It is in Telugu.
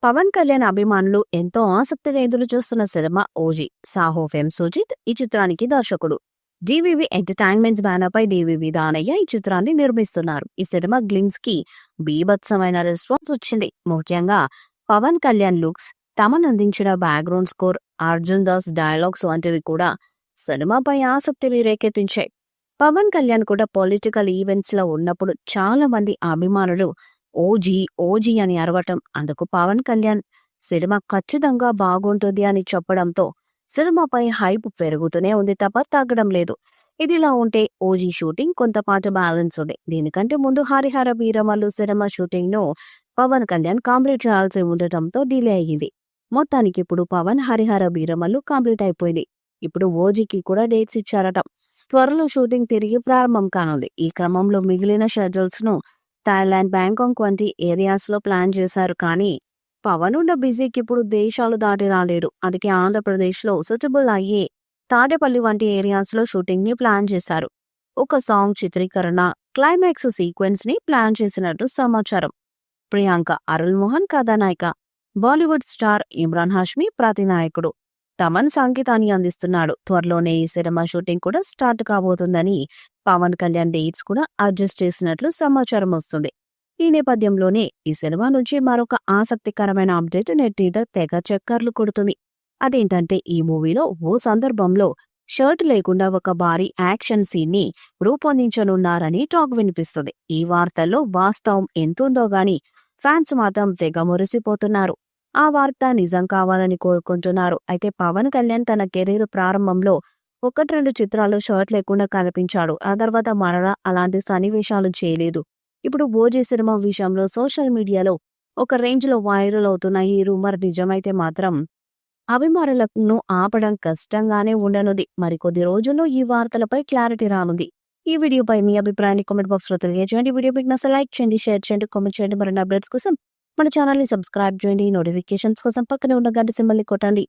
పవన్ కళ్యాణ్ అభిమానులు ఎంతో ఆసక్తిగా ఎదురు చూస్తున్న సినిమా ఓజీ. సాహో ఫెమ్ సుజిత్ ఈ చిత్రానికి దర్శకుడు. డివివి ఎంటర్టైన్మెంట్స్ బ్యానర్ పై డివివి దానయ్య ఈ చిత్రాన్ని నిర్మిస్తున్నారు. ఈ సినిమా గ్లిమ్స్ కి బీభత్సమైన రెస్పాన్స్ వచ్చింది. ముఖ్యంగా పవన్ కళ్యాణ్ లుక్స్, తమన్ అందించిన background score, Arjun Das dialogues వంటివి కూడా సినిమాపై ఆసక్తిని రేకెత్తించాయి. పవన్ కళ్యాణ్ కూడా పొలిటికల్ ఈవెంట్స్ లో ఉన్నప్పుడు చాలా మంది అభిమానులు ఓజీ ఓజీ అని అరవటం, అందుకు పవన్ కళ్యాణ్ సినిమా ఖచ్చితంగా బాగుంటుంది అని చెప్పడంతో సినిమాపై హైప్ పెరుగుతూనే ఉంది తప్ప తగ్గడం లేదు. ఇదిలా ఉంటే ఓజీ షూటింగ్ కొంతపాటు బ్యాలెన్స్ ఉంది. దీనికంటే ముందు హరిహర వీరమల్లు సినిమా షూటింగ్ ను పవన్ కళ్యాణ్ కంప్లీట్ చేయాల్సి ఉండటంతో డిలే అయ్యింది. మొత్తానికి ఇప్పుడు పవన్ హరిహర వీరమల్లు కంప్లీట్ అయిపోయింది. ఇప్పుడు ఓజీకి కూడా డేట్స్ ఇచ్చారట. త్వరలో షూటింగ్ తిరిగి ప్రారంభం కానుంది. ఈ క్రమంలో మిగిలిన షెడ్యూల్స్ ను థాయిలాండ్, బ్యాంకాక్ వంటి ఏరియాస్ లో ప్లాన్ చేశారు. కానీ పవన్ ఉన్న బిజీకి ఇప్పుడు దేశాలు దాటి రాలేడు. అందుకే ఆంధ్రప్రదేశ్ లో సూటబుల్ అయ్యే తాడేపల్లి వంటి ఏరియాస్ లో షూటింగ్ ని ప్లాన్ చేశారు. ఒక సాంగ్ చిత్రీకరణ, క్లైమాక్స్ సీక్వెన్స్ ని ప్లాన్ చేసినట్టు సమాచారం. ప్రియాంక అరుల్ మోహన్ కథానాయిక, బాలీవుడ్ స్టార్ ఇమ్రాన్ హాష్మి ప్రతినాయకుడు, తమన్ సంగీతాన్ని అందిస్తున్నాడు. త్వరలోనే ఈ సినిమా షూటింగ్ కూడా స్టార్ట్ కాబోతుందని పవన్ కళ్యాణ్ డేట్స్ కూడా అడ్జస్ట్ చేసినట్లు సమాచారం వస్తుంది. ఈ నేపథ్యంలోనే ఈ సినిమా నుంచి మరొక ఆసక్తికరమైన అప్డేట్ నెట్టింట తెగ చక్కర్లు కొడుతుంది. అదేంటంటే ఈ మూవీలో ఓ సందర్భంలో షర్ట్ లేకుండా ఒక భారీ యాక్షన్ సీన్ ని రూపొందించనున్నారని టాక్ వినిపిస్తుంది. ఈ వార్తల్లో వాస్తవం ఎంతుందో గాని ఫ్యాన్స్ మాత్రం తెగ మురిసిపోతున్నారు. ఆ వార్త నిజం కావాలని కోరుకుంటున్నారు. అయితే పవన్ కళ్యాణ్ తన కెరీర్ ప్రారంభంలో 1-2 చిత్రాల్లో షర్ట్ లేకుండా కనిపించాడు. ఆ తర్వాత మరలా అలాంటి సన్నివేశాలు చేయలేదు. ఇప్పుడు ఓజీ సినిమా విషయంలో సోషల్ మీడియాలో ఒక రేంజ్ లో వైరల్ అవుతున్న ఈ రూమర్ నిజమైతే మాత్రం అభిమానులను ఆపడం కష్టంగానే ఉండనుంది. మరికొద్ది రోజుల్లో ఈ వార్తలపై క్లారిటీ రానుంది. ఈ వీడియోపై మీ అభిప్రాయాన్ని కామెంట్ బాక్స్ లో తెలియజేయండి. వీడియో మీకు నచ్చితే లైక్ చేయండి, షేర్ చేయండి, కామెంట్ చేయండి. మరిన్ని అప్డేట్స్ కోసం మన ఛానల్ ని సబ్స్క్రైబ్ చేయండి. నోటిఫికేషన్స్ కోసం పక్కనే ఉన్న గంట సింబల్ ని కొట్టండి.